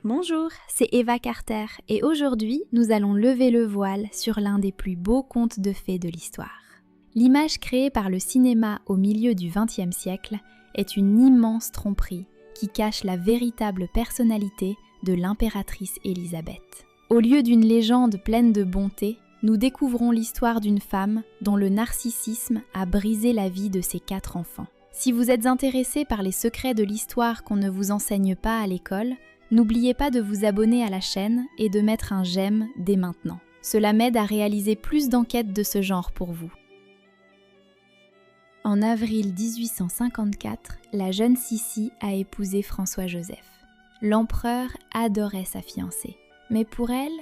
Bonjour, c'est Eva Carter et aujourd'hui nous allons lever le voile sur l'un des plus beaux contes de fées de l'histoire. L'image créée par le cinéma au milieu du XXe siècle est une immense tromperie qui cache la véritable personnalité de l'impératrice Élisabeth. Au lieu d'une légende pleine de bonté, nous découvrons l'histoire d'une femme dont le narcissisme a brisé la vie de ses 4 enfants. Si vous êtes intéressé par les secrets de l'histoire qu'on ne vous enseigne pas à l'école, n'oubliez pas de vous abonner à la chaîne et de mettre un j'aime dès maintenant. Cela m'aide à réaliser plus d'enquêtes de ce genre pour vous. En avril 1854, la jeune Sissi a épousé François-Joseph. L'empereur adorait sa fiancée, mais pour elle,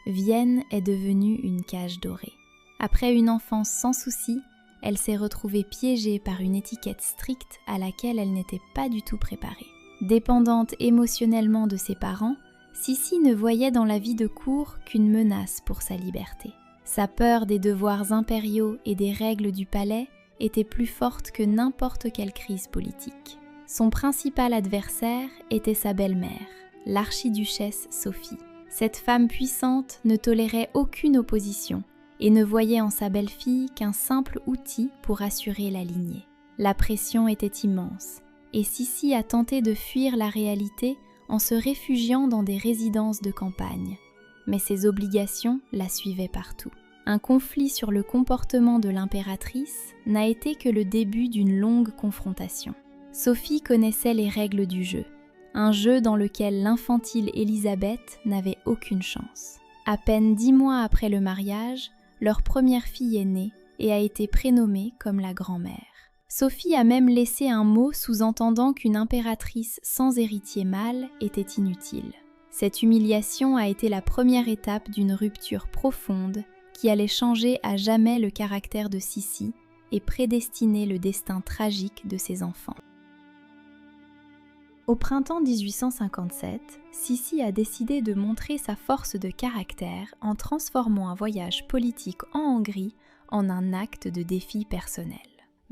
Vienne est devenue une cage dorée. Après une enfance sans soucis, elle s'est retrouvée piégée par une étiquette stricte à laquelle elle n'était pas du tout préparée. Dépendante émotionnellement de ses parents, Sissi ne voyait dans la vie de cour qu'une menace pour sa liberté. Sa peur des devoirs impériaux et des règles du palais était plus forte que n'importe quelle crise politique. Son principal adversaire était sa belle-mère, l'archiduchesse Sophie. Cette femme puissante ne tolérait aucune opposition et ne voyait en sa belle-fille qu'un simple outil pour assurer la lignée. La pression était immense, et Sissi a tenté de fuir la réalité en se réfugiant dans des résidences de campagne. Mais ses obligations la suivaient partout. Un conflit sur le comportement de l'impératrice n'a été que le début d'une longue confrontation. Sophie connaissait les règles du jeu, un jeu dans lequel l'infantile Élisabeth n'avait aucune chance. À peine 10 mois après le mariage, leur première fille est née et a été prénommée comme la grand-mère. Sophie a même laissé un mot sous-entendant qu'une impératrice sans héritier mâle était inutile. Cette humiliation a été la première étape d'une rupture profonde qui allait changer à jamais le caractère de Sissi et prédestiner le destin tragique de ses enfants. Au printemps 1857, Sissi a décidé de montrer sa force de caractère en transformant un voyage politique en Hongrie en un acte de défi personnel.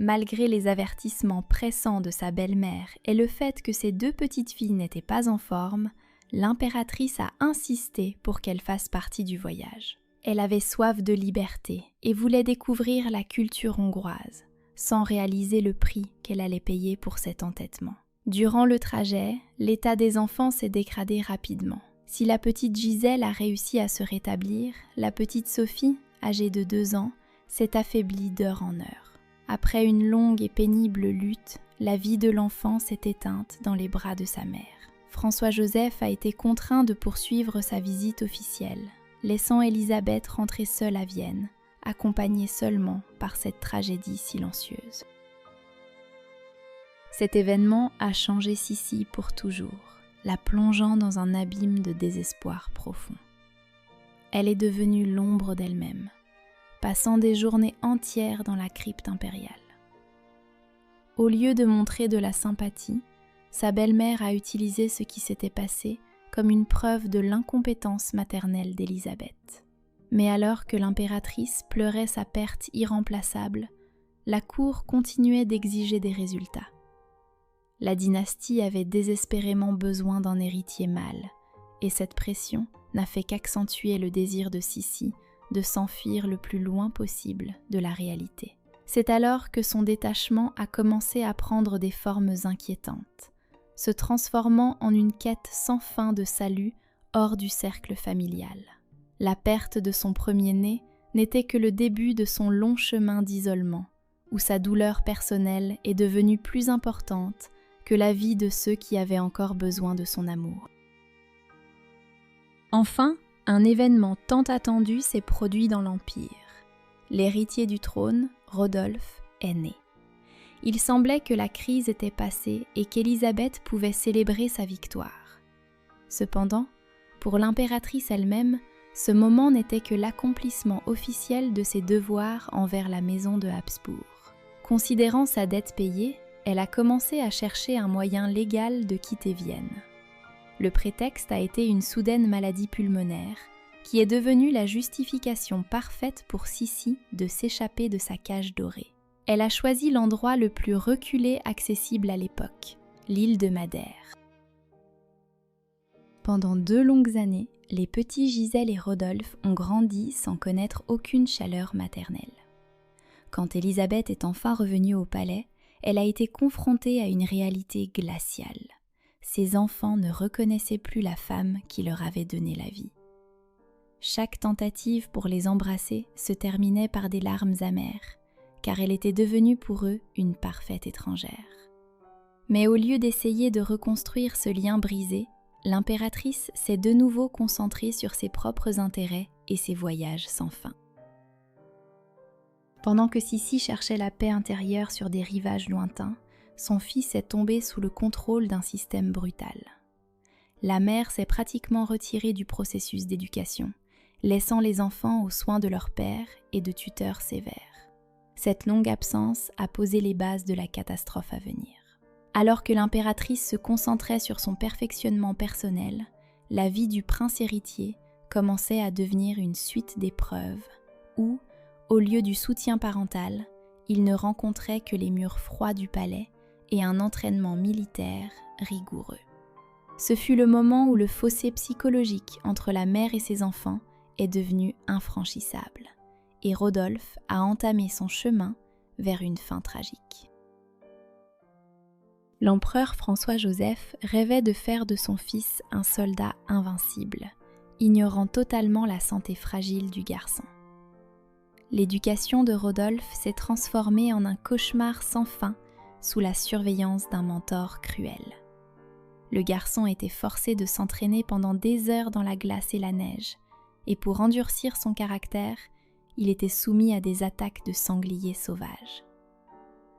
Malgré les avertissements pressants de sa belle-mère et le fait que ses 2 petites filles n'étaient pas en forme, l'impératrice a insisté pour qu'elle fasse partie du voyage. Elle avait soif de liberté et voulait découvrir la culture hongroise, sans réaliser le prix qu'elle allait payer pour cet entêtement. Durant le trajet, l'état des enfants s'est dégradé rapidement. Si la petite Gisèle a réussi à se rétablir, la petite Sophie, âgée de 2 ans, s'est affaiblie d'heure en heure. Après une longue et pénible lutte, la vie de l'enfant s'est éteinte dans les bras de sa mère. François-Joseph a été contraint de poursuivre sa visite officielle, laissant Élisabeth rentrer seule à Vienne, accompagnée seulement par cette tragédie silencieuse. Cet événement a changé Sissi pour toujours, la plongeant dans un abîme de désespoir profond. Elle est devenue l'ombre d'elle-même, passant des journées entières dans la crypte impériale. Au lieu de montrer de la sympathie, sa belle-mère a utilisé ce qui s'était passé comme une preuve de l'incompétence maternelle d'Élisabeth. Mais alors que l'impératrice pleurait sa perte irremplaçable, la cour continuait d'exiger des résultats. La dynastie avait désespérément besoin d'un héritier mâle, et cette pression n'a fait qu'accentuer le désir de Sissi de s'enfuir le plus loin possible de la réalité. C'est alors que son détachement a commencé à prendre des formes inquiétantes, se transformant en une quête sans fin de salut hors du cercle familial. La perte de son premier-né n'était que le début de son long chemin d'isolement, où sa douleur personnelle est devenue plus importante que la vie de ceux qui avaient encore besoin de son amour. Enfin, un événement tant attendu s'est produit dans l'Empire. L'héritier du trône, Rodolphe, est né. Il semblait que la crise était passée et qu'Élisabeth pouvait célébrer sa victoire. Cependant, pour l'impératrice elle-même, ce moment n'était que l'accomplissement officiel de ses devoirs envers la maison de Habsbourg. Considérant sa dette payée, elle a commencé à chercher un moyen légal de quitter Vienne. Le prétexte a été une soudaine maladie pulmonaire, qui est devenue la justification parfaite pour Sissi de s'échapper de sa cage dorée. Elle a choisi l'endroit le plus reculé accessible à l'époque, l'île de Madère. Pendant 2 longues années, les petits Gisèle et Rodolphe ont grandi sans connaître aucune chaleur maternelle. Quand Élisabeth est enfin revenue au palais, elle a été confrontée à une réalité glaciale. Ses enfants ne reconnaissaient plus la femme qui leur avait donné la vie. Chaque tentative pour les embrasser se terminait par des larmes amères, car elle était devenue pour eux une parfaite étrangère. Mais au lieu d'essayer de reconstruire ce lien brisé, l'impératrice s'est de nouveau concentrée sur ses propres intérêts et ses voyages sans fin. Pendant que Sissi cherchait la paix intérieure sur des rivages lointains, son fils est tombé sous le contrôle d'un système brutal. La mère s'est pratiquement retirée du processus d'éducation, laissant les enfants aux soins de leur père et de tuteurs sévères. Cette longue absence a posé les bases de la catastrophe à venir. Alors que l'impératrice se concentrait sur son perfectionnement personnel, la vie du prince héritier commençait à devenir une suite d'épreuves où, au lieu du soutien parental, il ne rencontrait que les murs froids du palais et un entraînement militaire rigoureux. Ce fut le moment où le fossé psychologique entre la mère et ses enfants est devenu infranchissable, et Rodolphe a entamé son chemin vers une fin tragique. L'empereur François-Joseph rêvait de faire de son fils un soldat invincible, ignorant totalement la santé fragile du garçon. L'éducation de Rodolphe s'est transformée en un cauchemar sans fin sous la surveillance d'un mentor cruel. Le garçon était forcé de s'entraîner pendant des heures dans la glace et la neige, et pour endurcir son caractère, il était soumis à des attaques de sangliers sauvages.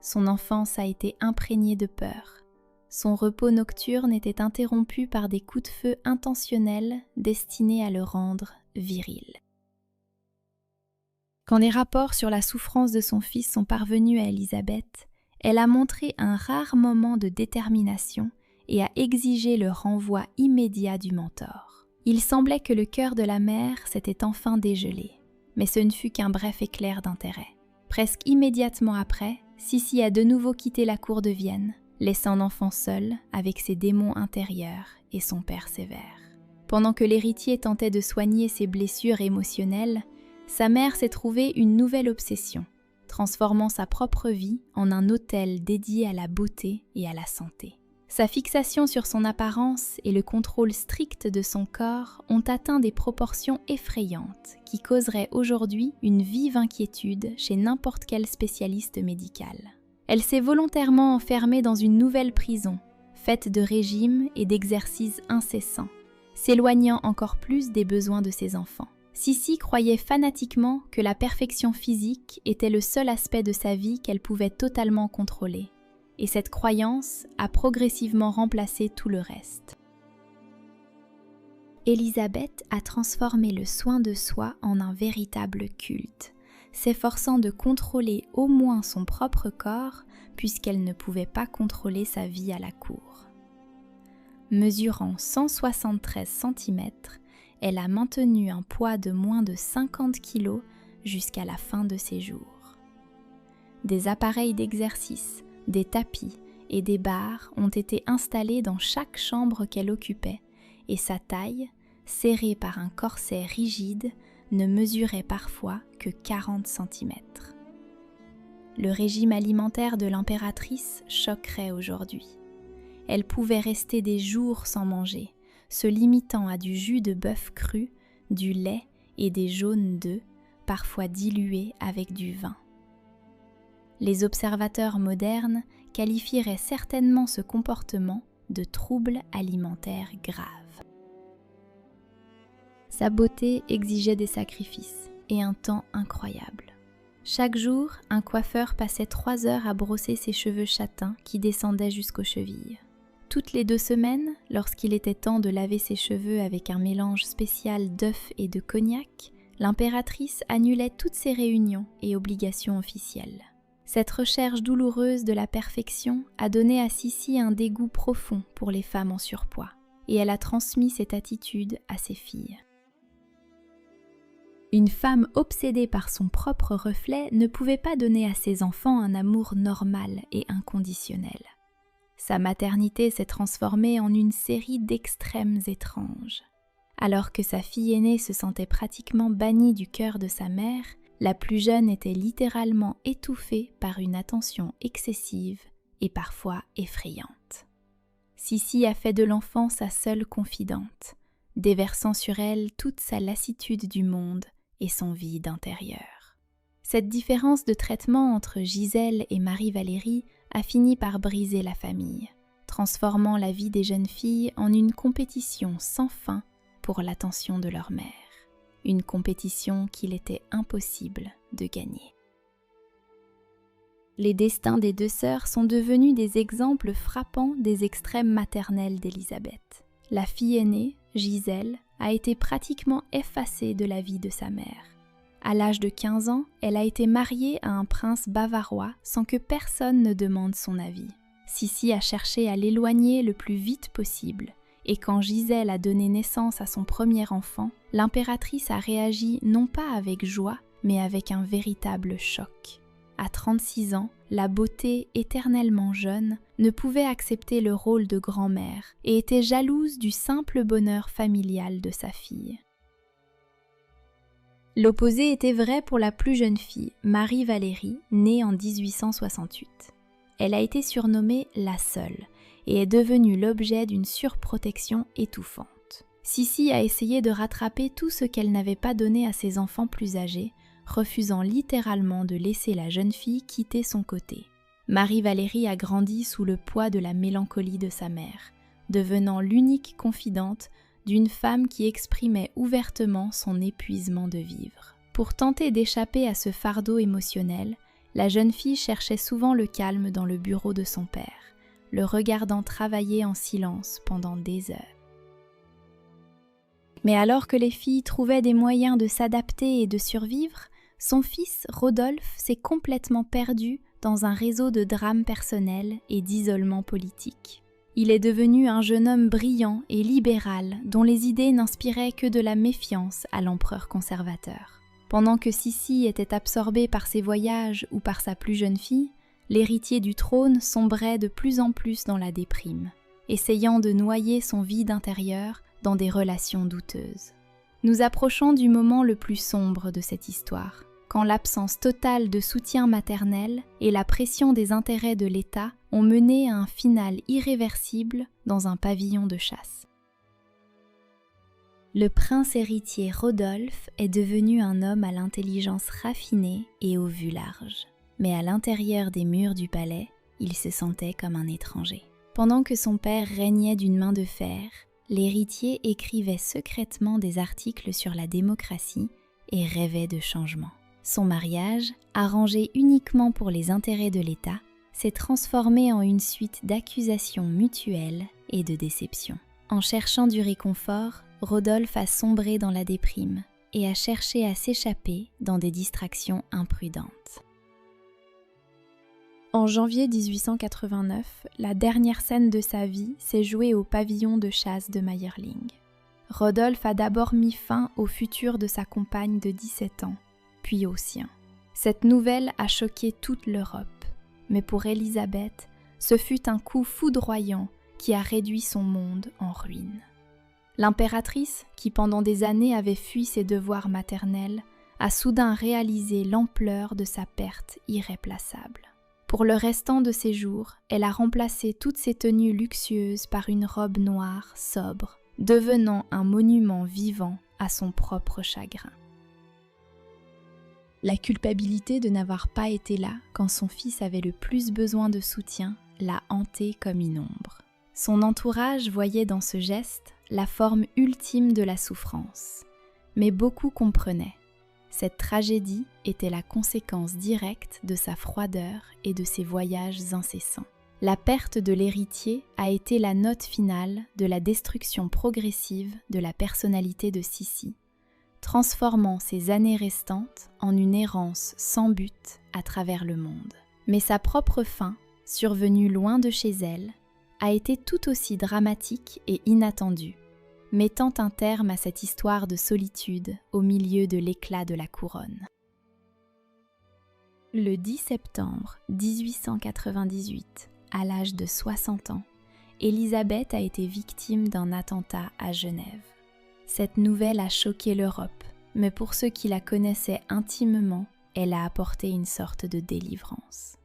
Son enfance a été imprégnée de peur. Son repos nocturne était interrompu par des coups de feu intentionnels destinés à le rendre viril. Quand les rapports sur la souffrance de son fils sont parvenus à Élisabeth, elle a montré un rare moment de détermination et a exigé le renvoi immédiat du mentor. Il semblait que le cœur de la mère s'était enfin dégelé, mais ce ne fut qu'un bref éclair d'intérêt. Presque immédiatement après, Sissi a de nouveau quitté la cour de Vienne, laissant l'enfant seul avec ses démons intérieurs et son père sévère. Pendant que l'héritier tentait de soigner ses blessures émotionnelles, sa mère s'est trouvée une nouvelle obsession, transformant sa propre vie en un autel dédié à la beauté et à la santé. Sa fixation sur son apparence et le contrôle strict de son corps ont atteint des proportions effrayantes qui causeraient aujourd'hui une vive inquiétude chez n'importe quel spécialiste médical. Elle s'est volontairement enfermée dans une nouvelle prison, faite de régimes et d'exercices incessants, s'éloignant encore plus des besoins de ses enfants. Sissi croyait fanatiquement que la perfection physique était le seul aspect de sa vie qu'elle pouvait totalement contrôler, et cette croyance a progressivement remplacé tout le reste. Élisabeth a transformé le soin de soi en un véritable culte, s'efforçant de contrôler au moins son propre corps puisqu'elle ne pouvait pas contrôler sa vie à la cour. Mesurant 173 cm, elle a maintenu un poids de moins de 50 kg jusqu'à la fin de ses jours. Des appareils d'exercice, des tapis et des barres ont été installés dans chaque chambre qu'elle occupait et sa taille, serrée par un corset rigide, ne mesurait parfois que 40 cm. Le régime alimentaire de l'impératrice choquerait aujourd'hui. Elle pouvait rester des jours sans manger, se limitant à du jus de bœuf cru, du lait et des jaunes d'œufs, parfois dilués avec du vin. Les observateurs modernes qualifieraient certainement ce comportement de trouble alimentaire grave. Sa beauté exigeait des sacrifices et un temps incroyable. Chaque jour, un coiffeur passait 3 heures à brosser ses cheveux châtains qui descendaient jusqu'aux chevilles. Toutes les 2 semaines, lorsqu'il était temps de laver ses cheveux avec un mélange spécial d'œufs et de cognac, l'impératrice annulait toutes ses réunions et obligations officielles. Cette recherche douloureuse de la perfection a donné à Sissi un dégoût profond pour les femmes en surpoids, et elle a transmis cette attitude à ses filles. Une femme obsédée par son propre reflet ne pouvait pas donner à ses enfants un amour normal et inconditionnel. Sa maternité s'est transformée en une série d'extrêmes étranges. Alors que sa fille aînée se sentait pratiquement bannie du cœur de sa mère, la plus jeune était littéralement étouffée par une attention excessive et parfois effrayante. Sissi a fait de l'enfant sa seule confidente, déversant sur elle toute sa lassitude du monde et son vide intérieur. Cette différence de traitement entre Gisèle et Marie-Valérie a fini par briser la famille, transformant la vie des jeunes filles en une compétition sans fin pour l'attention de leur mère. Une compétition qu'il était impossible de gagner. Les destins des deux sœurs sont devenus des exemples frappants des extrêmes maternels d'Élisabeth. La fille aînée, Gisèle, a été pratiquement effacée de la vie de sa mère. À l'âge de 15 ans, elle a été mariée à un prince bavarois sans que personne ne demande son avis. Sissi a cherché à l'éloigner le plus vite possible, et quand Gisèle a donné naissance à son premier enfant, l'impératrice a réagi non pas avec joie, mais avec un véritable choc. À 36 ans, la beauté éternellement jeune ne pouvait accepter le rôle de grand-mère et était jalouse du simple bonheur familial de sa fille. L'opposé était vrai pour la plus jeune fille, Marie-Valérie, née en 1868. Elle a été surnommée « la seule » et est devenue l'objet d'une surprotection étouffante. Sissi a essayé de rattraper tout ce qu'elle n'avait pas donné à ses enfants plus âgés, refusant littéralement de laisser la jeune fille quitter son côté. Marie-Valérie a grandi sous le poids de la mélancolie de sa mère, devenant l'unique confidente d'une femme qui exprimait ouvertement son épuisement de vivre. Pour tenter d'échapper à ce fardeau émotionnel, la jeune fille cherchait souvent le calme dans le bureau de son père, le regardant travailler en silence pendant des heures. Mais alors que les filles trouvaient des moyens de s'adapter et de survivre, son fils, Rodolphe, s'est complètement perdu dans un réseau de drames personnels et d'isolement politique. Il est devenu un jeune homme brillant et libéral dont les idées n'inspiraient que de la méfiance à l'empereur conservateur. Pendant que Sissi était absorbée par ses voyages ou par sa plus jeune fille, l'héritier du trône sombrait de plus en plus dans la déprime, essayant de noyer son vide intérieur dans des relations douteuses. Nous approchons du moment le plus sombre de cette histoire, quand l'absence totale de soutien maternel et la pression des intérêts de l'État ont mené à un final irréversible dans un pavillon de chasse. Le prince héritier Rodolphe est devenu un homme à l'intelligence raffinée et aux vues larges. Mais à l'intérieur des murs du palais, il se sentait comme un étranger. Pendant que son père régnait d'une main de fer, l'héritier écrivait secrètement des articles sur la démocratie et rêvait de changement. Son mariage, arrangé uniquement pour les intérêts de l'État, s'est transformé en une suite d'accusations mutuelles et de déceptions. En cherchant du réconfort, Rodolphe a sombré dans la déprime et a cherché à s'échapper dans des distractions imprudentes. En janvier 1889, la dernière scène de sa vie s'est jouée au pavillon de chasse de Mayerling. Rodolphe a d'abord mis fin au futur de sa compagne de 17 ans, puis au sien. Cette nouvelle a choqué toute l'Europe, mais pour Élisabeth, ce fut un coup foudroyant qui a réduit son monde en ruine. L'impératrice, qui pendant des années avait fui ses devoirs maternels, a soudain réalisé l'ampleur de sa perte irréplaçable. Pour le restant de ses jours, elle a remplacé toutes ses tenues luxueuses par une robe noire sobre, devenant un monument vivant à son propre chagrin. La culpabilité de n'avoir pas été là quand son fils avait le plus besoin de soutien l'a hanté comme une ombre. Son entourage voyait dans ce geste la forme ultime de la souffrance, mais beaucoup comprenaient. Cette tragédie était la conséquence directe de sa froideur et de ses voyages incessants. La perte de l'héritier a été la note finale de la destruction progressive de la personnalité de Sissi, transformant ses années restantes en une errance sans but à travers le monde. Mais sa propre fin, survenue loin de chez elle, a été tout aussi dramatique et inattendue, mettant un terme à cette histoire de solitude au milieu de l'éclat de la couronne. Le 10 septembre 1898, à l'âge de 60 ans, Élisabeth a été victime d'un attentat à Genève. Cette nouvelle a choqué l'Europe, mais pour ceux qui la connaissaient intimement, elle a apporté une sorte de délivrance.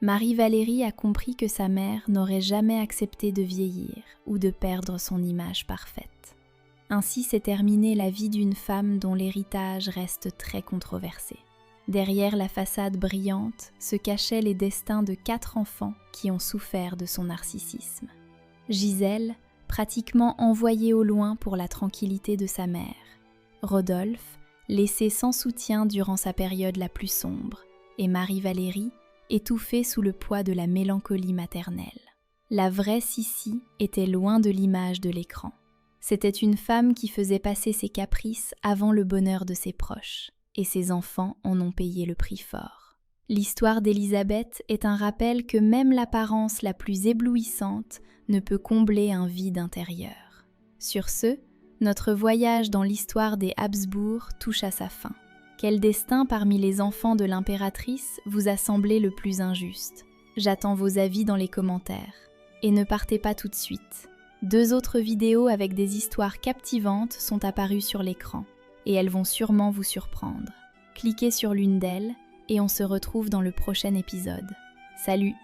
Marie-Valérie a compris que sa mère n'aurait jamais accepté de vieillir ou de perdre son image parfaite. Ainsi s'est terminée la vie d'une femme dont l'héritage reste très controversé. Derrière la façade brillante se cachaient les destins de 4 enfants qui ont souffert de son narcissisme. Gisèle, pratiquement envoyée au loin pour la tranquillité de sa mère. Rodolphe, laissé sans soutien durant sa période la plus sombre. Et Marie-Valérie, étouffée sous le poids de la mélancolie maternelle. La vraie Sissi était loin de l'image de l'écran. C'était une femme qui faisait passer ses caprices avant le bonheur de ses proches, et ses enfants en ont payé le prix fort. L'histoire d'Élisabeth est un rappel que même l'apparence la plus éblouissante ne peut combler un vide intérieur. Sur ce, notre voyage dans l'histoire des Habsbourg touche à sa fin. Quel destin parmi les enfants de l'impératrice vous a semblé le plus injuste? J'attends vos avis dans les commentaires. Et ne partez pas tout de suite. 2 autres vidéos avec des histoires captivantes sont apparues sur l'écran, et elles vont sûrement vous surprendre. Cliquez sur l'une d'elles, et on se retrouve dans le prochain épisode. Salut!